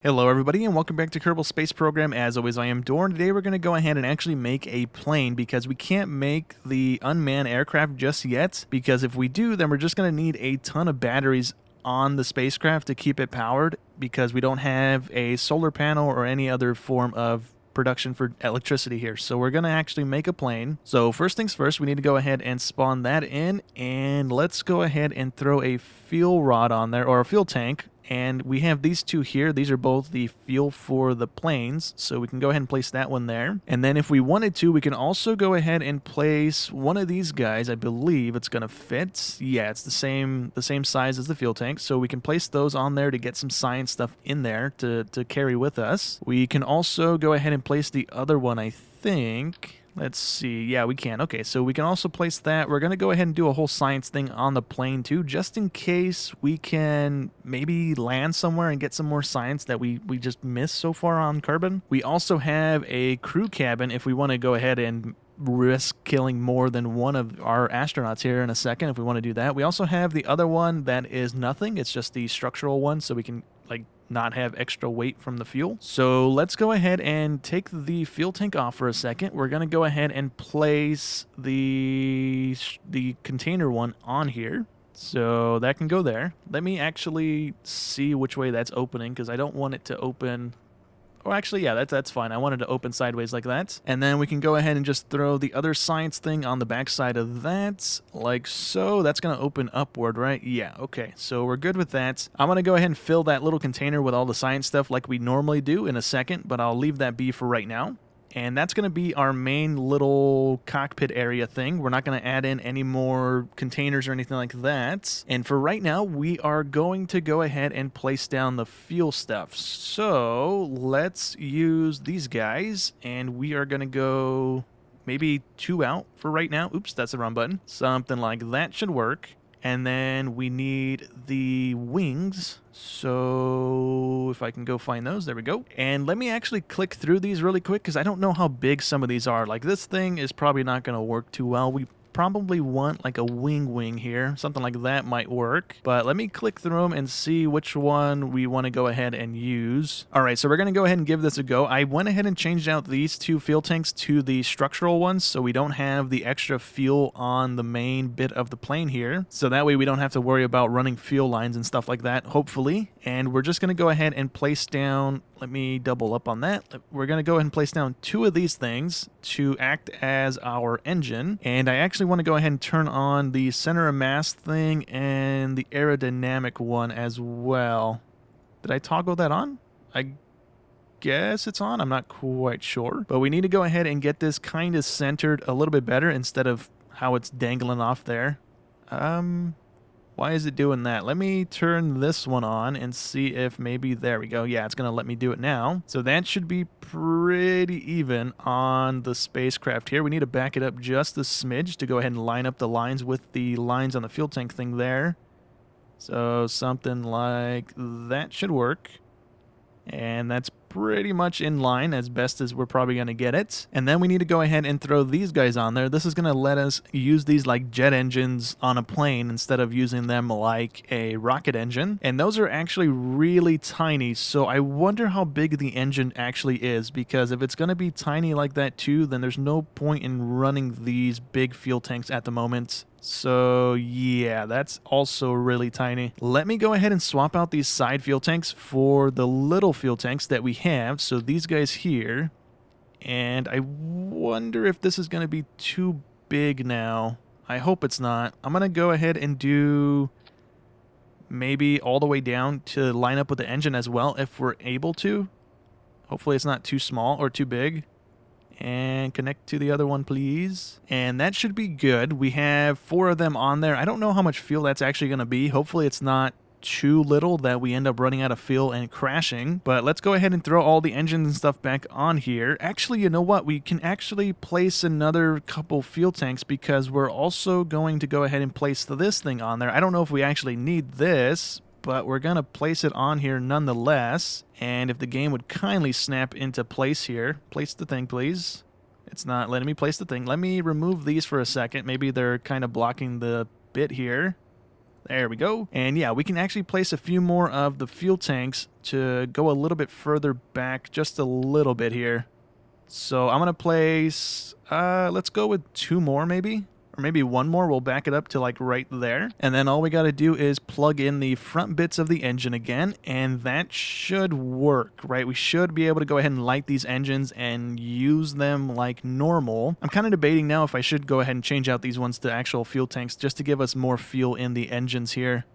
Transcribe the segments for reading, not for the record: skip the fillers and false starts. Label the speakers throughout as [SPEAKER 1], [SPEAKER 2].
[SPEAKER 1] Hello everybody and welcome back to Kerbal Space Program. As always, I am Dorn. Today we're going to go ahead and actually make a plane because we can't make the unmanned aircraft just yet, because if we do, then we're just going to need a ton of batteries on the spacecraft to keep it powered, because we don't have a solar panel or any other form of production for electricity here. So we're going to actually make a plane. So first things first, we need to go ahead and spawn that in, and let's go ahead and throw a fuel rod on there, or a fuel tank. And we have these two here. These are both the fuel for the planes, so we can go ahead and place that one there. And then if we wanted to, we can also go ahead and place one of these guys. I believe it's going to fit. Yeah, it's the same size as the fuel tank, so we can place those on there to get some science stuff in there to carry with us. We can also go ahead and place the other one, I think. Let's see. Yeah, we can. Okay, so we can also place that. We're going to go ahead and do a whole science thing on the plane too, just in case we can maybe land somewhere and get some more science that we just missed so far on Kerbin. We also have a crew cabin if we want to go ahead and risk killing more than one of our astronauts here in a second if we want to do that. We also have the other one that is nothing. It's just the structural one, so we can not have extra weight from the fuel. So let's go ahead and take the fuel tank off for a second. We're going to go ahead and place the container one on here. So that can go there. Let me actually see which way that's opening, because I don't want it to open. Oh, actually, yeah, that's fine. I wanted to open sideways like that. And then we can go ahead and just throw the other science thing on the back side of that, like so. That's going to open upward, right? Yeah, okay. So we're good with that. I'm going to go ahead and fill that little container with all the science stuff like we normally do in a second, but I'll leave that be for right now. And that's going to be our main little cockpit area thing. We're not going to add in any more containers or anything like that. And for right now, we are going to go ahead and place down the fuel stuff. So let's use these guys, and we are going to go maybe 2 out for right now. Oops, that's the wrong button. Something like that should work. And then we need the wings. So if I can go find those, there we go. And let me actually click through these really quick, because I don't know how big some of these are. Like, this thing is probably not going to work too well. We probably want like a wing here. Something like that might work. But let me click through them and see which one we want to go ahead and use. All right, so we're going to go ahead and give this a go. I went ahead and changed out these 2 fuel tanks to the structural ones, so we don't have the extra fuel on the main bit of the plane here. So that way we don't have to worry about running fuel lines and stuff like that, hopefully. And we're just going to go ahead and place down, let me double up on that. We're going to go ahead and place down 2 of these things to act as our engine. And I actually want to go ahead and turn on the center of mass thing and the aerodynamic one as well. Did I toggle that on? I guess it's on. I'm not quite sure. But we need to go ahead and get this kind of centered a little bit better instead of how it's dangling off there. Why is it doing that? Let me turn this one on and see if maybe, there we go. Yeah, it's going to let me do it now. So that should be pretty even on the spacecraft here. We need to back it up just a smidge to go ahead and line up the lines with the lines on the fuel tank thing there. So something like that should work. And that's pretty much in line as best as we're probably going to get it. And then we need to go ahead and throw these guys on there. This is going to let us use these like jet engines on a plane instead of using them like a rocket engine. And those are actually really tiny, so I wonder how big the engine actually is, because if it's going to be tiny like that too, then there's no point in running these big fuel tanks at the moment. So yeah, that's also really tiny. Let me go ahead and swap out these side fuel tanks for the little fuel tanks that we have. So these guys here. And I wonder if this is going to be too big now. I hope it's not. I'm going to go ahead and do maybe all the way down to line up with the engine as well if we're able to. Hopefully it's not too small or too big. And connect to the other one, please. And that should be good. We have 4 of them on there. I don't know how much fuel that's actually going to be. Hopefully it's not too little that we end up running out of fuel and crashing. But let's go ahead and throw all the engines and stuff back on here. Actually, you know what? We can actually place another couple fuel tanks, because we're also going to go ahead and place this thing on there. I don't know if we actually need this, but we're going to place it on here nonetheless. And if the game would kindly snap into place here. Place the thing, please. It's not letting me place the thing. Let me remove these for a second. Maybe they're kind of blocking the bit here. There we go. And yeah, we can actually place a few more of the fuel tanks to go a little bit further back, just a little bit here. So I'm going to place, let's go with 2 more maybe. Or maybe 1 more. We'll back it up to like right there. And then all we got to do is plug in the front bits of the engine again. And that should work, right? We should be able to go ahead and light these engines and use them like normal. I'm kind of debating now if I should go ahead and change out these ones to actual fuel tanks just to give us more fuel in the engines here.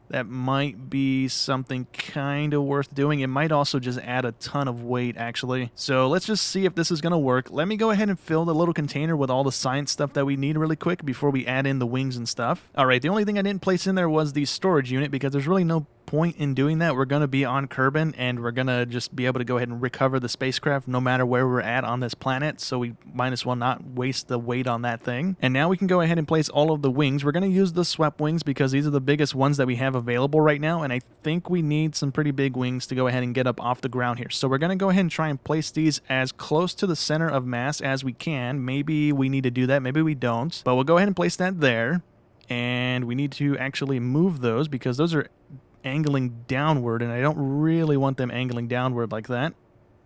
[SPEAKER 1] That might be something kind of worth doing. It might also just add a ton of weight, actually. So let's just see if this is going to work. Let me go ahead and fill the little container with all the science stuff that we need really quick before we add in the wings and stuff. All right, the only thing I didn't place in there was the storage unit because there's really no point in doing that. We're going to be on Kerbin, and we're going to just be able to go ahead and recover the spacecraft no matter where we're at on this planet, so we might as well not waste the weight on that thing. And now we can go ahead and place all of the wings. We're going to use the swept wings because these are the biggest ones that we have available right now, and I think we need some pretty big wings to go ahead and get up off the ground here. So we're going to go ahead and try and place these as close to the center of mass as we can. Maybe we need to do that, maybe we don't, but we'll go ahead and place that there. And we need to actually move those because those are angling downward, and I don't really want them angling downward like that.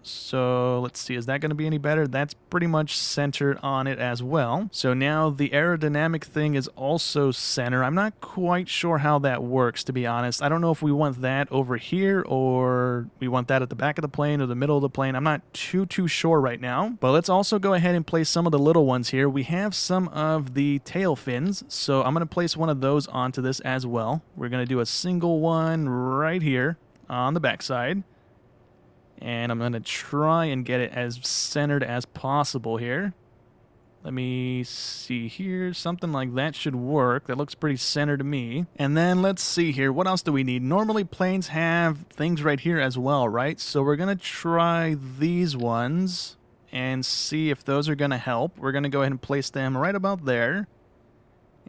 [SPEAKER 1] So let's see, is that going to be any better? That's pretty much centered on it as well. So now the aerodynamic thing is also center. I'm not quite sure how that works, to be honest. I don't know if we want that over here or we want that at the back of the plane or the middle of the plane. I'm not too sure right now. But let's also go ahead and place some of the little ones here. We have some of the tail fins, so I'm going to place one of those onto this as well. We're going to do a single one right here on the backside. And I'm going to try and get it as centered as possible here. Let me see here. Something like that should work. That looks pretty centered to me. And then let's see here. What else do we need? Normally planes have things right here as well, right? So we're going to try these ones and see if those are going to help. We're going to go ahead and place them right about there.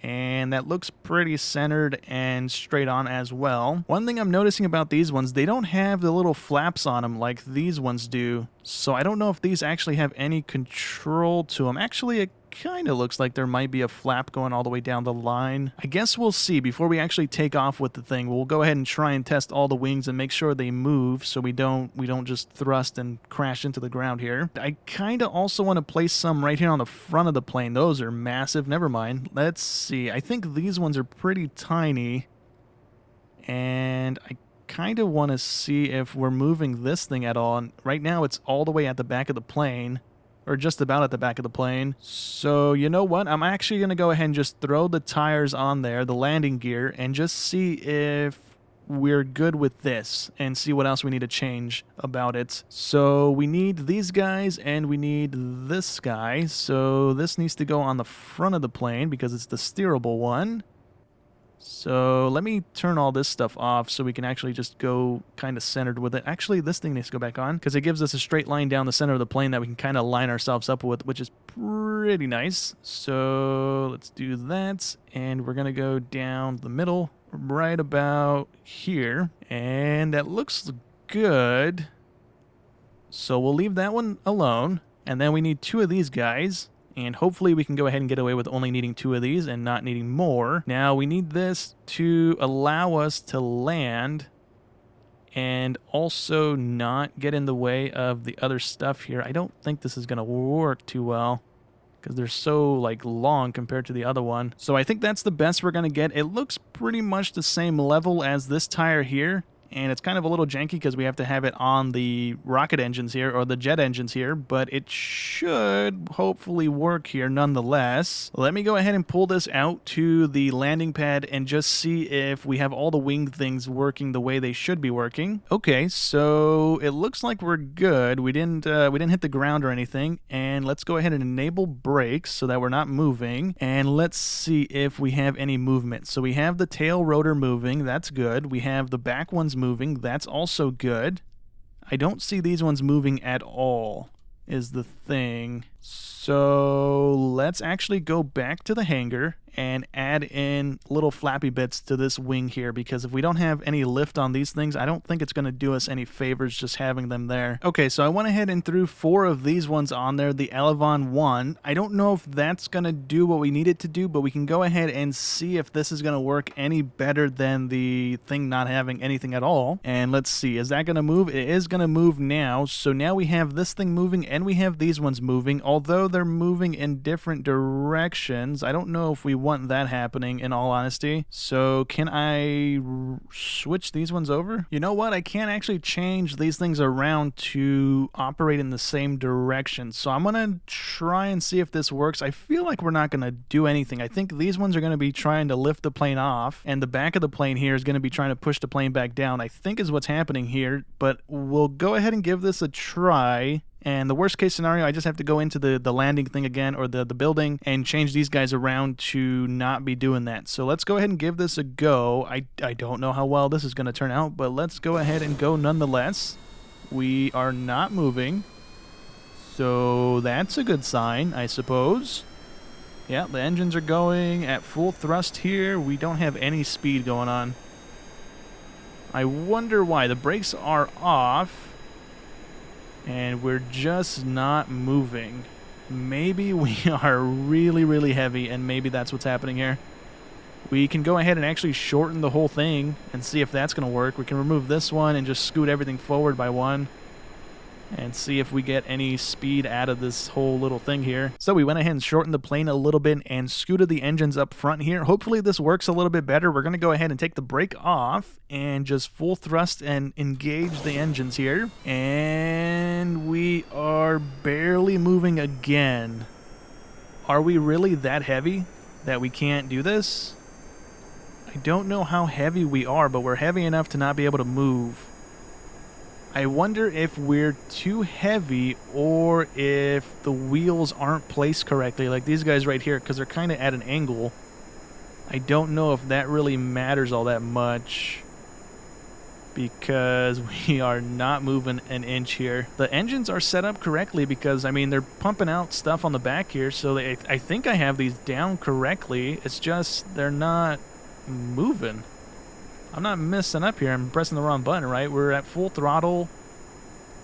[SPEAKER 1] And that looks pretty centered and straight on as well. One thing I'm noticing about these ones, they don't have the little flaps on them like these ones do. So I don't know if these actually have any control to them. Actually, it kind of looks like there might be a flap going all the way down the line. I guess we'll see before we actually take off with the thing. We'll go ahead and try and test all the wings and make sure they move so we don't just thrust and crash into the ground here. I kind of also want to place some right here on the front of the plane. Those are massive. Never mind. Let's see. I think these ones are pretty tiny. And I kind of want to see if we're moving this thing at all. And right now it's all the way at the back of the plane. Or just about at the back of the plane. So, you know what? I'm actually going to go ahead and just throw the tires on there, the landing gear, and just see if we're good with this and see what else we need to change about it. So we need these guys and we need this guy. So this needs to go on the front of the plane because it's the steerable one. So let me turn all this stuff off so we can actually just go kind of centered with it. Actually, this thing needs to go back on because it gives us a straight line down the center of the plane that we can kind of line ourselves up with, which is pretty nice. So let's do that. And we're going to go down the middle right about here. And that looks good. So we'll leave that one alone. And then we need 2 of these guys. And hopefully we can go ahead and get away with only needing 2 of these and not needing more. Now we need this to allow us to land and also not get in the way of the other stuff here. I don't think this is going to work too well because they're so like long compared to the other one. So I think that's the best we're going to get. It looks pretty much the same level as this tire here. And it's kind of a little janky because we have to have it on the rocket engines here, or the jet engines here, but it should hopefully work here nonetheless. Let me go ahead and pull this out to the landing pad and just see if we have all the wing things working the way they should be working. Okay, so it looks like we're good. We didn't hit the ground or anything, and let's go ahead and enable brakes so that we're not moving, and let's see if we have any movement. So we have the tail rotor moving, that's good. We have the back ones moving, that's also good. I don't see these ones moving at all is the thing. So let's actually go back to the hangar and add in little flappy bits to this wing here, because if we don't have any lift on these things, I don't think it's going to do us any favors just having them there. Okay, so I went ahead and threw 4 of these ones on there, the Elevon 1. I don't know if that's going to do what we need it to do, but we can go ahead and see if this is going to work any better than the thing not having anything at all. And let's see, is that going to move? It is going to move now. So now we have this thing moving and we have these ones moving, although they're moving in different directions. I don't know if we want that happening, in all honesty. So can I switch these ones over? You know what? I can't actually change these things around to operate in the same direction. So I'm going to try and see if this works. I feel like we're not going to do anything. I think these ones are going to be trying to lift the plane off, and the back of the plane here is going to be trying to push the plane back down, I think is what's happening here. But we'll go ahead and give this a try. And the worst case scenario, I just have to go into the landing thing again, or the building, and change these guys around to not be doing that. So let's go ahead and give this a go. I don't know how well this is going to turn out, but let's go ahead and go nonetheless. We are not moving, so that's a good sign, I suppose. Yeah, the engines are going at full thrust here. We don't have any speed going on. I wonder why. The brakes are off. And we're just not moving. Maybe we are really, really heavy, and maybe that's what's happening here. We can go ahead and actually shorten the whole thing and see if that's going to work. We can remove this one and just scoot everything forward by 1. And see if we get any speed out of this whole little thing here. So we went ahead and shortened the plane a little bit and scooted the engines up front here. Hopefully this works a little bit better. We're going to go ahead and take the brake off and just full thrust and engage the engines here. And we are barely moving again. Are we really that heavy that we can't do this? I don't know how heavy we are, but we're heavy enough to not be able to move. I wonder if we're too heavy or if the wheels aren't placed correctly, like these guys right here, because they're kind of at an angle. I don't know if that really matters all that much, because we are not moving an inch here. The engines are set up correctly because, I mean, they're pumping out stuff on the back here, so I think I have these down correctly. It's just they're not moving. I'm not messing up here. I'm pressing the wrong button, right? We're at full throttle.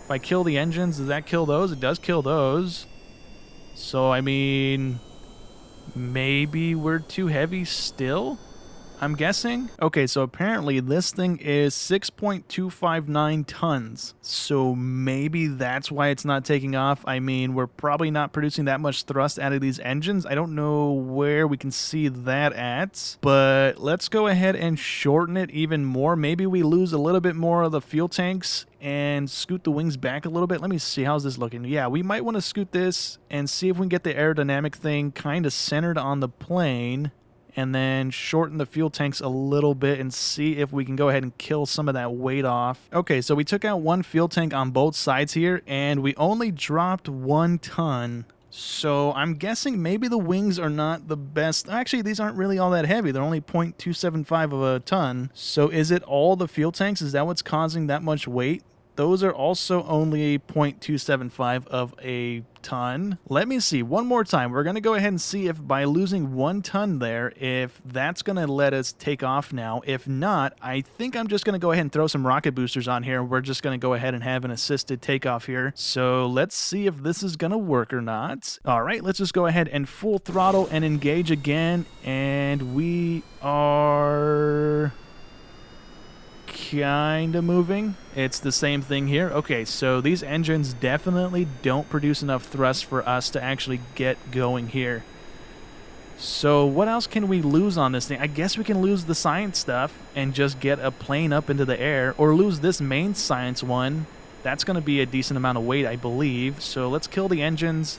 [SPEAKER 1] If I kill the engines, does that kill those? It does kill those. So, I mean, maybe we're too heavy still? I'm guessing. Okay, so apparently this thing is 6.259 tons. So maybe that's why it's not taking off. I mean, we're probably not producing that much thrust out of these engines. I don't know where we can see that at, but let's go ahead and shorten it even more. Maybe we lose a little bit more of the fuel tanks and scoot the wings back a little bit. Let me see, how's this looking? Yeah, we might want to scoot this and see if we can get the aerodynamic thing kind of centered on the plane, and then shorten the fuel tanks a little bit and see if we can go ahead and kill some of that weight off. Okay, so we took out 1 fuel tank on both sides here, and we only dropped 1 ton. So I'm guessing maybe the wings are not the best. Actually, these aren't really all that heavy. They're only 0.275 of a ton. So is it all the fuel tanks? Is that what's causing that much weight? Those are also only 0.275 of a ton. Let me see one more time. We're going to go ahead and see if by losing 1 ton there, if that's going to let us take off now. If not, I think I'm just going to go ahead and throw some rocket boosters on here. We're just going to go ahead and have an assisted takeoff here. So let's see if this is going to work or not. All right, let's just go ahead and full throttle and engage again. And we are kind of moving. It's the same thing here. Okay, so these engines definitely don't produce enough thrust for us to actually get going here. So what else can we lose on this thing? I guess we can lose the science stuff and just get a plane up into the air, or lose this main science one. That's going to be a decent amount of weight, I believe. So let's kill the engines.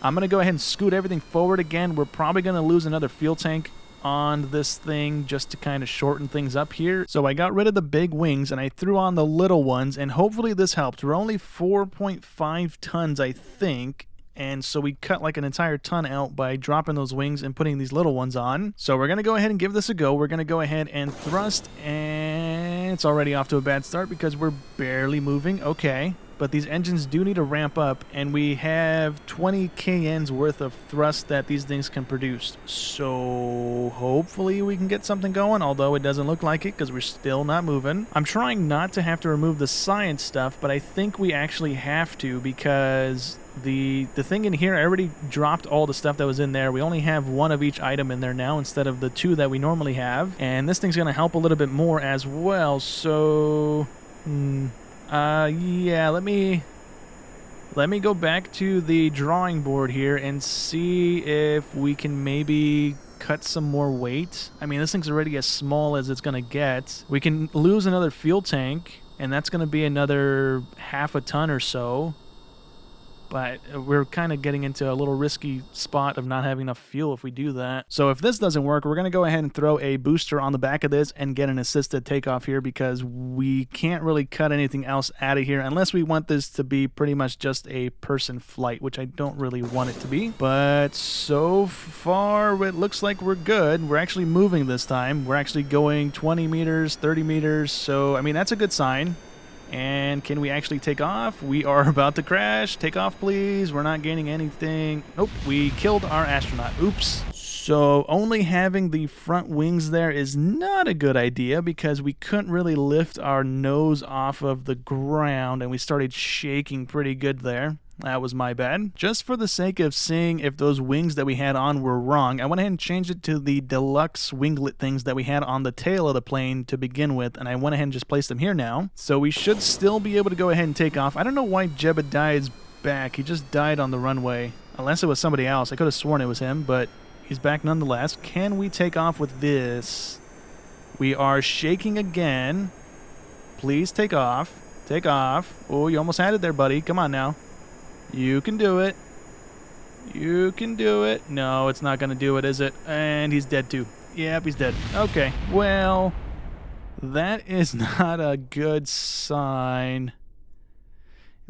[SPEAKER 1] I'm going to go ahead and scoot everything forward again. We're probably going to lose another fuel tank on this thing just to kind of shorten things up here. So I got rid of the big wings and I threw on the little ones, and hopefully this helped. We're only 4.5 tons, I think. And so we cut like an entire ton out by dropping those wings and putting these little ones on. So we're going to go ahead and give this a go. We're going to go ahead and thrust, and it's already off to a bad start because we're barely moving. Okay. but these engines do need to ramp up, and we have 20 kN's worth of thrust that these things can produce. So hopefully we can get something going, although it doesn't look like it because we're still not moving. I'm trying not to have to remove the science stuff, but I think we actually have to, because the thing in here, I already dropped all the stuff that was in there. We only have one of each item in there now instead of the two that we normally have, and this thing's going to help a little bit more as well. So yeah, let me go back to the drawing board here and see if we can maybe cut some more weight. I mean, this thing's already as small as it's going to get. We can lose another fuel tank, and that's going to be another half a ton or so. But we're kind of getting into a little risky spot of not having enough fuel if we do that. So if this doesn't work, we're going to go ahead and throw a booster on the back of this and get an assisted takeoff here, because we can't really cut anything else out of here unless we want this to be pretty much just a person flight, which I don't really want it to be. But so far, it looks like we're good. We're actually moving this time. We're actually going 20 meters, 30 meters. So, I mean, that's a good sign. And can we actually take off? We are about to crash. Take off, please. We're not gaining anything. Nope, we killed our astronaut. Oops. So only having the front wings there is not a good idea, because we couldn't really lift our nose off of the ground, and we started shaking pretty good there. That was my bad. Just for the sake of seeing if those wings that we had on were wrong, I went ahead and changed it to the deluxe winglet things that we had on the tail of the plane to begin with, and I went ahead and just placed them here now. So we should still be able to go ahead and take off. I don't know why Jebediah's back. He just died on the runway. Unless it was somebody else. I could have sworn it was him, but he's back nonetheless. Can we take off with this? We are shaking again. Please take off. Take off. Oh, you almost had it there, buddy. Come on now. You can do it. You can do it. No, it's not going to do it, is it? And he's dead too. Yep, he's dead. Okay, well, that is not a good sign.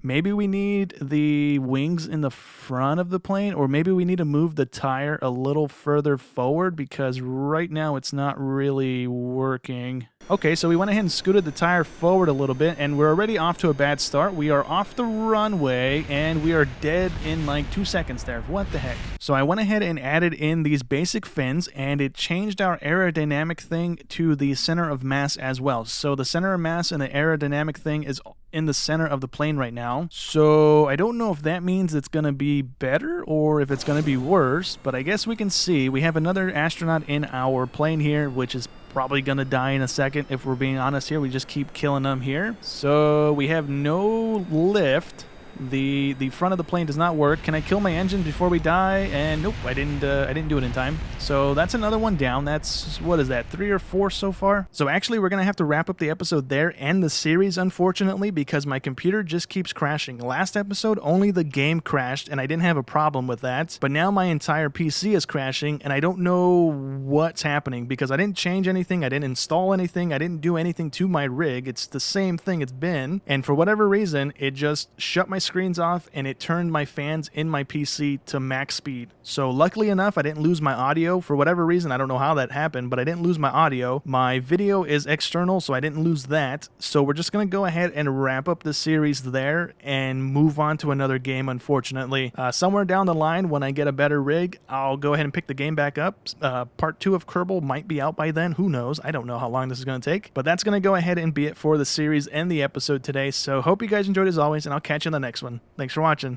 [SPEAKER 1] Maybe we need the wings in the front of the plane, or maybe we need to move the tire a little further forward, because right now it's not really working. Okay, so we went ahead and scooted the tire forward a little bit, and we're already off to a bad start. We are off the runway, and we are dead in like 2 seconds there. What the heck? So I went ahead and added in these basic fins, and it changed our aerodynamic thing to the center of mass as well. So the center of mass and the aerodynamic thing is in the center of the plane right now. So I don't know if that means it's going to be better or if it's going to be worse, but I guess we can see. We have another astronaut in our plane here, which is probably going to die in a second if we're being honest here. We just keep killing them here. So we have no lift. The front of the plane does not work. Can I kill my engine before we die? And nope, I didn't do it in time. So that's another one down. That's, what is that, 3 or 4 so far? So actually we're gonna have to wrap up the episode there and the series, unfortunately, because my computer just keeps crashing. Last episode only the game crashed and I didn't have a problem with that, but now my entire PC is crashing and I don't know what's happening, because I didn't change anything, I didn't install anything, I didn't do anything to my rig. It's the same thing it's been, and for whatever reason it just shut my screens off and it turned my fans in my PC to max speed. So luckily enough, I didn't lose my audio for whatever reason. I don't know how that happened, but I didn't lose my audio. My video is external, so I didn't lose that. So we're just going to go ahead and wrap up the series there and move on to another game, unfortunately. Somewhere down the line, when I get a better rig, I'll go ahead and pick the game back up. Part 2 of Kerbal might be out by then. Who knows? I don't know how long this is going to take. But that's going to go ahead and be it for the series and the episode today. So hope you guys enjoyed as always, and I'll catch you in the next one. Thanks for watching.